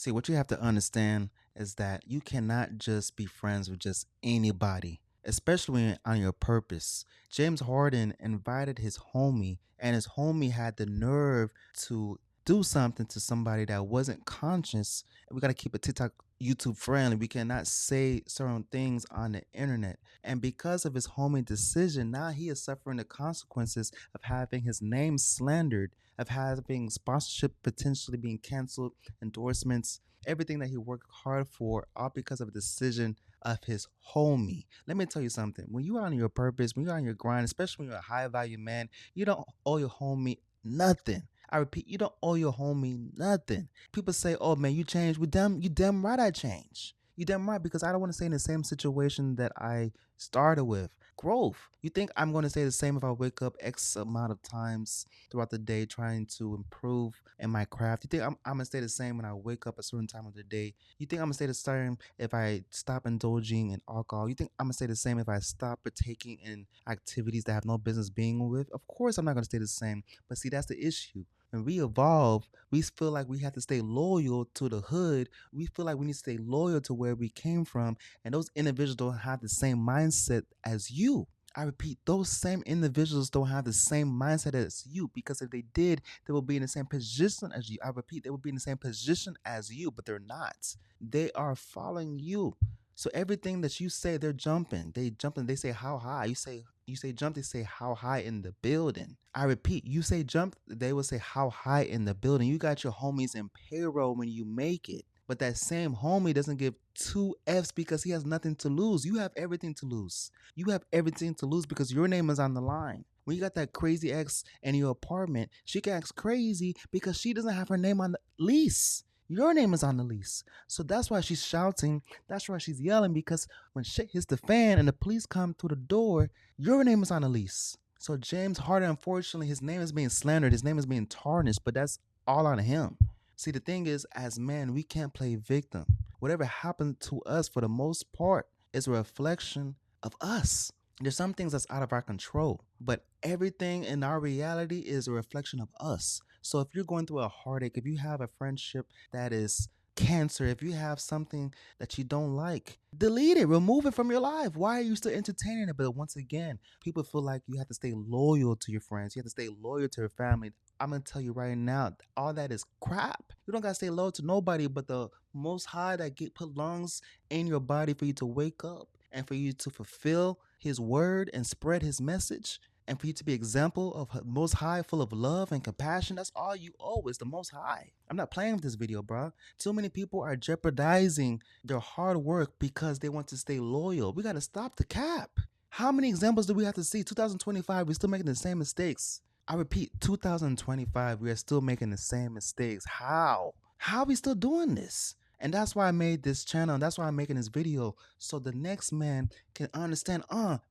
See, what you have to understand is that you cannot just be friends with just anybody, especially on your purpose. James Harden invited his homie, and his homie had the nerve to do something to somebody that wasn't conscious. We got to keep it TikTok, YouTube friendly. We cannot say certain things on the internet. And because of his homie decision, now he is suffering the consequences of having his name slandered, of having sponsorship potentially being canceled, endorsements, everything that he worked hard for, all because of a decision of his homie. Let me tell you something. When you are on your purpose, when you're on your grind, especially when you're a high value man, you don't owe your homie nothing. I repeat, you don't owe your homie nothing. People say, "Oh man, you changed." With them, you damn right I changed. You damn right, because I don't want to stay in the same situation that I started with. Growth. You think I'm going to stay the same if I wake up X amount of times throughout the day trying to improve in my craft? You think I'm gonna stay the same when I wake up a certain time of the day? You think I'm gonna stay the same if I stop indulging in alcohol? You think I'm gonna stay the same if I stop partaking in activities that have no business being with? Of course I'm not gonna stay the same. But see, that's the issue. When we evolve, we feel like we have to stay loyal to the hood. We feel like we need to stay loyal to where we came from. And those individuals don't have the same mindset as you. I repeat, those same individuals don't have the same mindset as you, because if they did, they will be in the same position as you. I repeat, they will be in the same position as you, but they're not. They are following you. So everything that you say, they're jumping. They jumping. They say how high. You say jump. They say how high in the building. I repeat, you say jump. They will say how high in the building. You got your homies in payroll when you make it. But that same homie doesn't give two F's because he has nothing to lose. You have everything to lose. You have everything to lose because your name is on the line. When you got that crazy ex in your apartment, she can act crazy because she doesn't have her name on the lease. Your name is on the lease. So that's why she's shouting. That's why she's yelling, because when shit hits the fan and the police come through the door, your name is on the lease. So James Harden, unfortunately, his name is being slandered. His name is being tarnished, but that's all on him. See, the thing is, as men, we can't play victim. Whatever happened to us, for the most part, is a reflection of us. There's some things that's out of our control, but everything in our reality is a reflection of us. So if you're going through a heartache, if you have a friendship that is cancer, if you have something that you don't like, delete it, remove it from your life. Why are you still entertaining it? But once again, people feel like you have to stay loyal to your friends, you have to stay loyal to your family. I'm gonna tell you right now, all that is crap. You don't gotta stay loyal to nobody but the most high that put lungs in your body for you to wake up and for you to fulfill his word and spread his message, and for you to be example of most high, full of love and compassion. That's all you owe, is the most high. I'm not playing with this video, bro. Too many people are jeopardizing their hard work because they want to stay loyal. We got to stop the cap. How many examples do we have to see? 2025, we're still making the same mistakes. I repeat, 2025, we are still making the same mistakes. How are we still doing this? And that's why I made this channel. And that's why I'm making this video. So the next man can understand,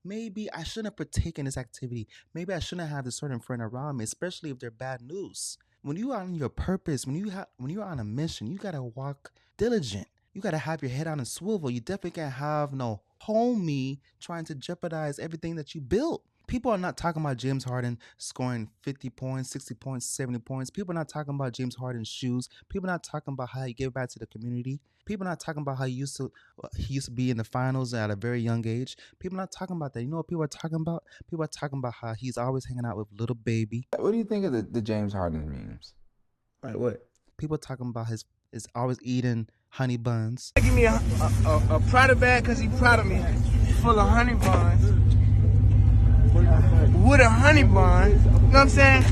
maybe I shouldn't have partaken in this activity. Maybe I shouldn't have this certain friend around me, especially if they're bad news. When you are on your purpose, when you're on a mission, you gotta walk diligent. You gotta have your head on a swivel. You definitely can't have no homie trying to jeopardize everything that you built. People are not talking about James Harden scoring 50 points, 60 points, 70 points. People are not talking about James Harden's shoes. People are not talking about how he gave back to the community. People are not talking about how he used to be in the finals at a very young age. People are not talking about that. You know what people are talking about? People are talking about how he's always hanging out with little baby. What do you think of the James Harden memes? Like what? People are talking about his is always eating honey buns. Give me a Prada bag because he proud of me, full of honey buns. With a honey bun, you know what I'm saying?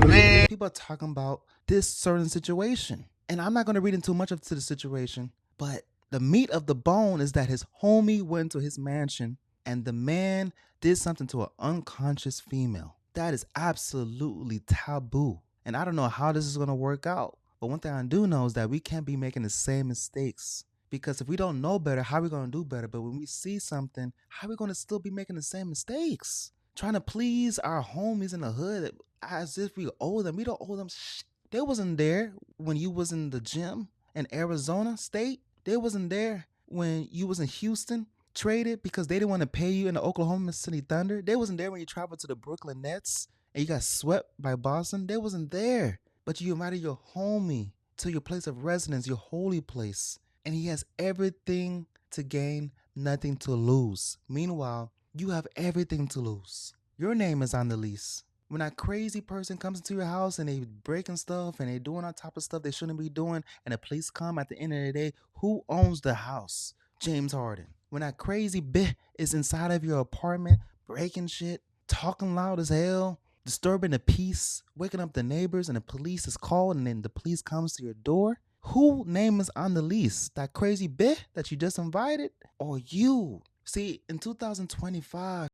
Man. People are talking about this certain situation. And I'm not going to read into much of to the situation, but the meat of the bone is that his homie went to his mansion and the man did something to an unconscious female. That is absolutely taboo. And I don't know how this is going to work out. But one thing I do know is that we can't be making the same mistakes. Because if we don't know better, how are we going to do better? But when we see something, how are we going to still be making the same mistakes? Trying to please our homies in the hood as if we owe them. We don't owe them shit. They wasn't there when you was in the gym in Arizona State. They wasn't there when you was in Houston traded because they didn't want to pay you in the Oklahoma City Thunder. They wasn't there when you traveled to the Brooklyn Nets and you got swept by Boston, they wasn't there. But you invited your homie to your place of residence, your holy place, and he has everything to gain, nothing to lose. Meanwhile, you have everything to lose. Your name is on the lease. When that crazy person comes into your house and they breaking stuff and they doing all type of stuff they shouldn't be doing, and the police come at the end of the day, who owns the house? James Harden. When that crazy bitch is inside of your apartment, breaking shit, talking loud as hell, disturbing the peace, waking up the neighbors, and the police is called, and then the police comes to your door, who name is on the lease? That crazy bitch that you just invited, or you? See, in 2025,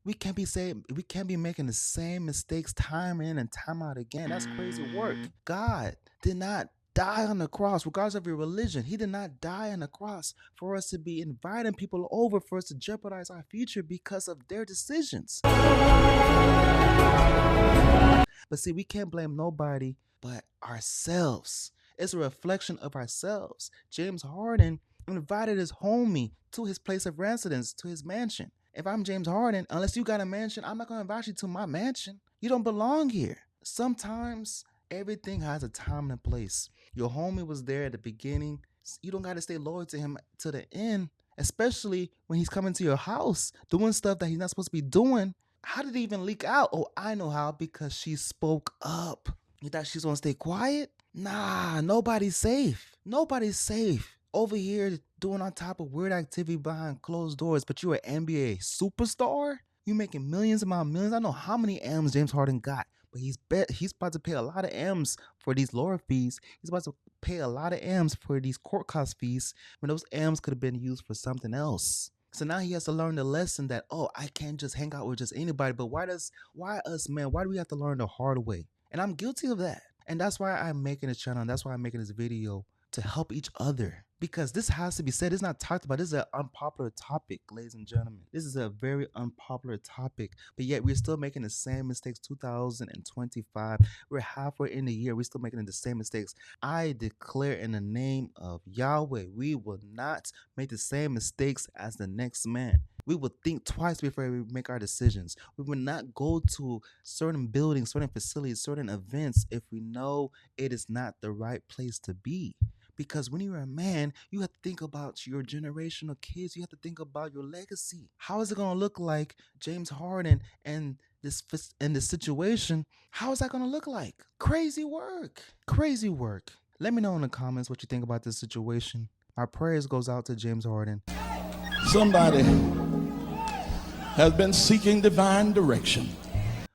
we can't be making the same mistakes time in and time out again. That's crazy work. God did not die on the cross, regardless of your religion. He did not die on the cross for us to be inviting people over, for us to jeopardize our future because of their decisions. But see, we can't blame nobody but ourselves. It's a reflection of ourselves. James Harden invited his homie to his place of residence, to his mansion. If I'm James Harden, unless you got a mansion, I'm not going to invite you to my mansion. You don't belong here. Sometimes everything has a time and a place. Your homie was there at the beginning. You don't got to stay loyal to him to the end, especially when he's coming to your house doing stuff that he's not supposed to be doing. How did it even leak out? Oh, I know how, because she spoke up. You thought she's going to stay quiet? Nah, nobody's safe. Nobody's safe. Over here doing on top of weird activity behind closed doors, but you're an NBA superstar? You making millions amount of millions? I know how many M's James Harden got, but he's about to pay a lot of M's for these lawyer fees. He's about to pay a lot of M's for these court cost fees when those M's could have been used for something else. So now he has to learn the lesson that, oh, I can't just hang out with just anybody. But why us, man? Why do we have to learn the hard way? And I'm guilty of that. And that's why I'm making this channel. And that's why I'm making this video, to help each other. Because this has to be said. It's not talked about. This is an unpopular topic, ladies and gentlemen. This is a very unpopular topic. But yet we're still making the same mistakes. 2025. We're halfway in the year. We're still making the same mistakes. I declare in the name of Yahweh, we will not make the same mistakes as the next man. We will think twice before we make our decisions. We will not go to certain buildings, certain facilities, certain events if we know it is not the right place to be. Because when you're a man, you have to think about your generational kids. You have to think about your legacy. How is it going to look like James Harden and this situation? How is that going to look like? Crazy work. Crazy work. Let me know in the comments what you think about this situation. My prayers goes out to James Harden. Somebody has been seeking divine direction.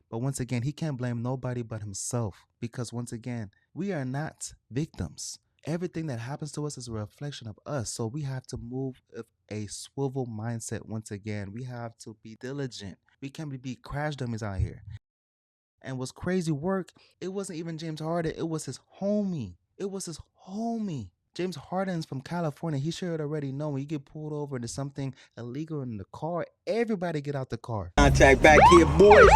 But once again, he can't blame nobody but himself. Because once again, we are not victims. Everything that happens to us is a reflection of us. So we have to move with a swivel mindset once again. We have to be diligent. We can't be crash dummies out here. And what's crazy work, it wasn't even James Harden. It was his homie. It was his homie. James Harden's from California. He should already know when you get pulled over into something illegal in the car, everybody get out the car. Contact back here, boys.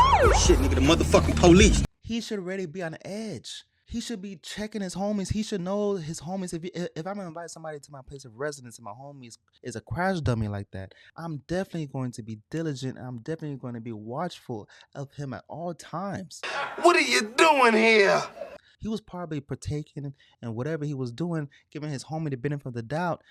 Shit, nigga, the motherfucking police. He should already be on the edge. He should be checking his homies. He should know his homies. If I'm going to invite somebody to my place of residence and my homies is a crash dummy like that, I'm definitely going to be diligent. I'm definitely going to be watchful of him at all times. What are you doing here? He was probably partaking in whatever he was doing, giving his homie the benefit of the doubt.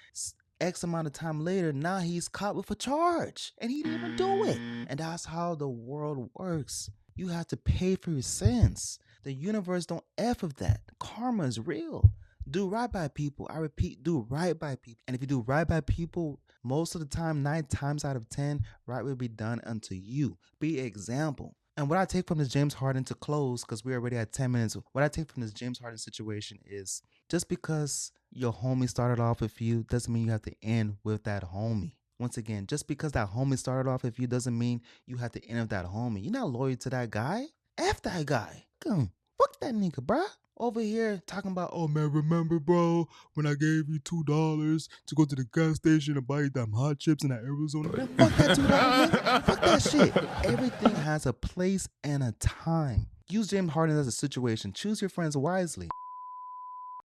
X amount of time later, now he's caught with a charge. And he didn't even do it. And that's how the world works. You have to pay for your sins. The universe don't F of that. Karma is real. Do right by people. I repeat, do right by people. And if you do right by people, most of the time, 9 times out of 10, right will be done unto you. Be an example. And what I take from this James Harden to close, because we're already at 10 minutes, what I take from this James Harden situation is just because your homie started off with you doesn't mean you have to end with that homie. Once again, just because that homie started off with you doesn't mean you have to end with that homie. You're not loyal to that guy. F that guy. Come, fuck that nigga, bruh. Over here talking about, oh man, remember, bro, when I gave you $2 to go to the gas station and buy you them hot chips in that Arizona? Man, fuck that $2, man. Fuck that shit. Everything has a place and a time. Use James Harden as a situation. Choose your friends wisely.